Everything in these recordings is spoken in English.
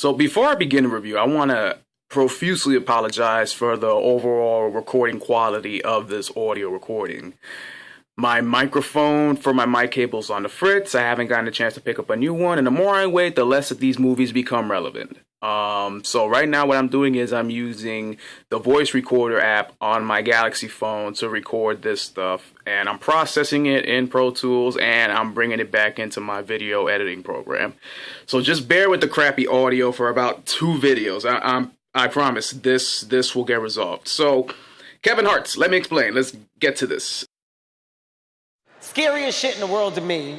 So before I begin the review, I want to profusely apologize for the overall recording quality of this audio recording. My microphone for my mic cable's on the fritz. I haven't gotten a chance to pick up a new one, and the more I wait, the less of these movies become relevant. So right now what I'm doing is I'm using the voice recorder app on my Galaxy phone to record this stuff, and I'm processing it in Pro Tools, and I'm bringing it back into my video editing program. So just bear with the crappy audio for about 2 videos. I promise this will get resolved. So, Kevin Hart, let me explain. Let's get to this. Scariest shit in the world to me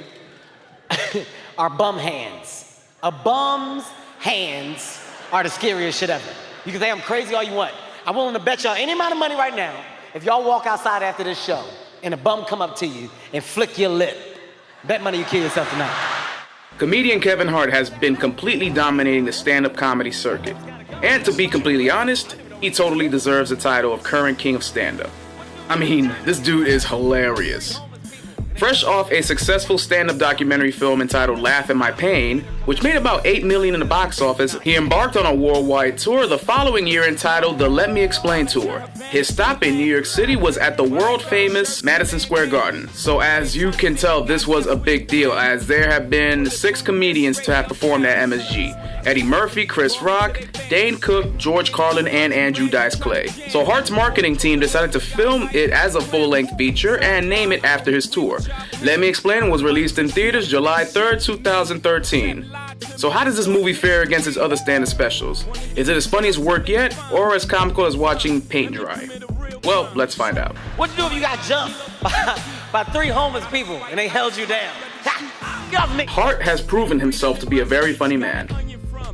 are bum hands. A bum's hands are the scariest shit ever. You can say I'm crazy all you want. I'm willing to bet y'all any amount of money right now, if y'all walk outside after this show and a bum come up to you and flick your lip, bet money you kill yourself tonight. Comedian Kevin Hart has been completely dominating the stand-up comedy circuit. And to be completely honest, he totally deserves the title of current king of stand-up. I mean, this dude is hilarious. Fresh off a successful stand-up documentary film entitled Laugh at My Pain, which made about $8 million in the box office, he embarked on a worldwide tour the following year entitled the Let Me Explain Tour. His stop in New York City was at the world-famous Madison Square Garden. So as you can tell, this was a big deal, as there have been 6 comedians to have performed at MSG. Eddie Murphy, Chris Rock, Dane Cook, George Carlin, and Andrew Dice Clay. So Hart's marketing team decided to film it as a full-length feature and name it after his tour. Let Me Explain was released in theaters July 3rd, 2013. So how does this movie fare against his other stand-up specials? Is it his funniest work yet, or as comical as watching paint dry? Well, let's find out. What you do if you got jumped by 3 homeless people and they held you down? Get off me! Hart has proven himself to be a very funny man.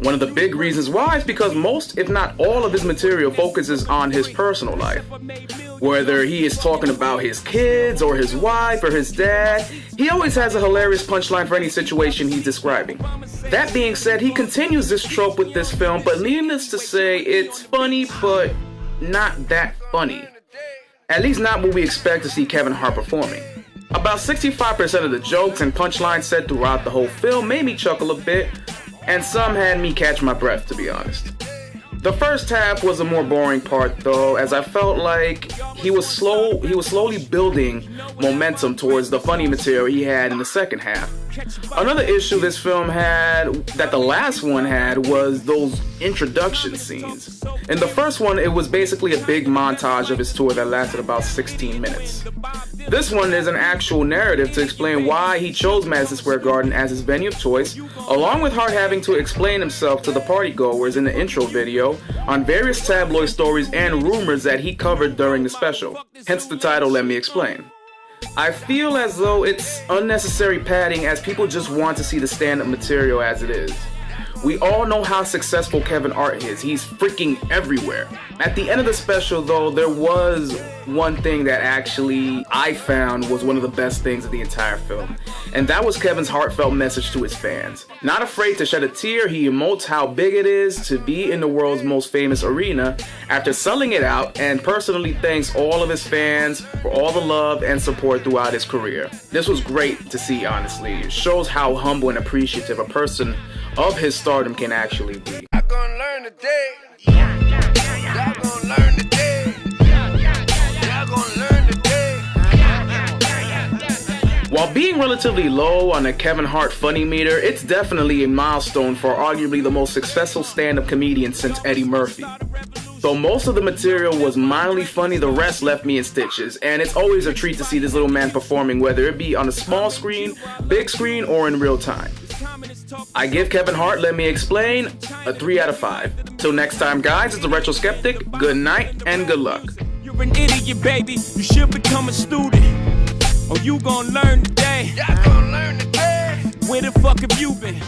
One of the big reasons why is because most, if not all, of his material focuses on his personal life. Whether he is talking about his kids, or his wife, or his dad, he always has a hilarious punchline for any situation he's describing. That being said, he continues this trope with this film, but needless to say, it's funny, but not that funny. At least not what we expect to see Kevin Hart performing. About 65% of the jokes and punchlines said throughout the whole film made me chuckle a bit, and some had me catch my breath, to be honest. The first half was a more boring part though, as I felt like he was slowly building momentum towards the funny material he had in the second half. Another issue this film had, that the last one had, was those introduction scenes. In the first one, it was basically a big montage of his tour that lasted about 16 minutes. This one is an actual narrative to explain why he chose Madison Square Garden as his venue of choice, along with Hart having to explain himself to the partygoers in the intro video on various tabloid stories and rumors that he covered during the special. Hence the title, Let Me Explain. I feel as though it's unnecessary padding, as people just want to see the stand-up material as it is. We all know how successful Kevin Hart is. He's freaking everywhere. At the end of the special though, there was one thing that actually I found was one of the best things of the entire film. And that was Kevin's heartfelt message to his fans. Not afraid to shed a tear, he emotes how big it is to be in the world's most famous arena after selling it out, and personally thanks all of his fans for all the love and support throughout his career. This was great to see, honestly. It shows how humble and appreciative a person of his stardom can actually be. I'm gonna learn today. Y'all gonna learn today. Y'all gonna learn today. While being relatively low on the Kevin Hart funny meter, it's definitely a milestone for arguably the most successful stand-up comedian since Eddie Murphy. Though most of the material was mildly funny, the rest left me in stitches, and it's always a treat to see this little man performing, whether it be on a small screen, big screen, or in real time. I give Kevin Hart, Let Me Explain, a 3 out of 5. Till next time, guys, it's the Retro Skeptic. Good night and good luck. You're an idiot, baby. You should become a student. Or you gonna learn today. Y'all gonna learn today. Where the fuck have you been?